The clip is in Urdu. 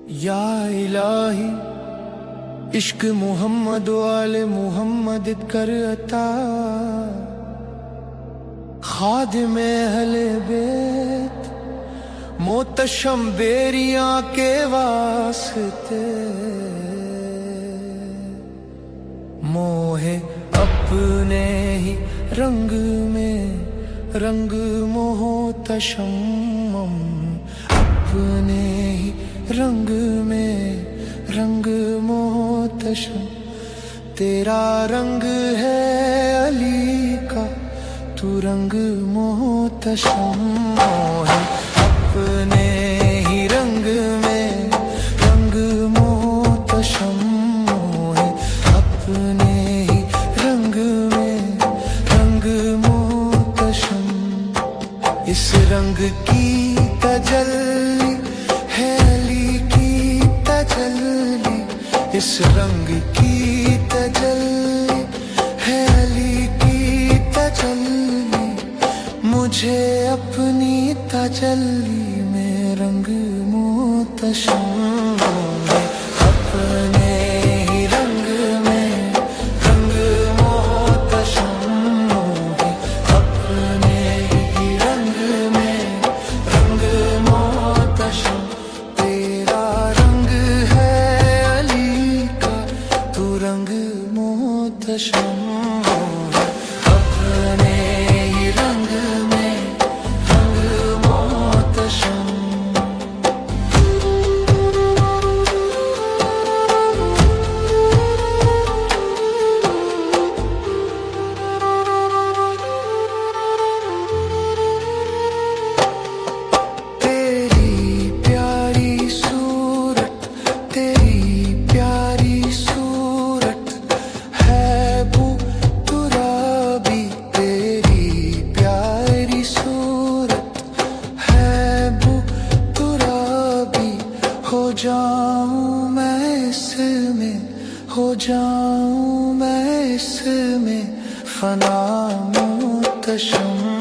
یا الہی عشق محمد والے محمد کر عطا، خادم اہل بیت محتشم بیریاں کے واسطے، موہ اپنے ہی رنگ میں رنگ محتشم، اپنے ہی رنگ میں رنگ محتشم، تیرا رنگ ہے علی کا تو رنگ محتشم ہے، اپنے ہی رنگ میں رنگ محتشم ہے، اپنے ہی رنگ میں رنگ محتشم، اس رنگ کی تجلی ہے علی کی تجلی، اس رنگ کی تجلی ہے علی کی تجلی، مجھے اپنی تجلی میں رنگ محتشم ہے، اپنے ہی رنگ میں رنگ محتشم ہے، اپنے ہی رنگ میں رنگ محتشم، تیرا رنگ ہے علی کا تو رنگ محتشم ہے، اپنے ہی رنگ میں رنگ محتشم۔ تیری پیاری صورت، تیری پیاری صورت ہے بو ترابی، تیری پیاری صورت ہے بو ترابی، ہو جاؤں میں اس میں، ہو جاؤں میں اس میں فنا محتشم۔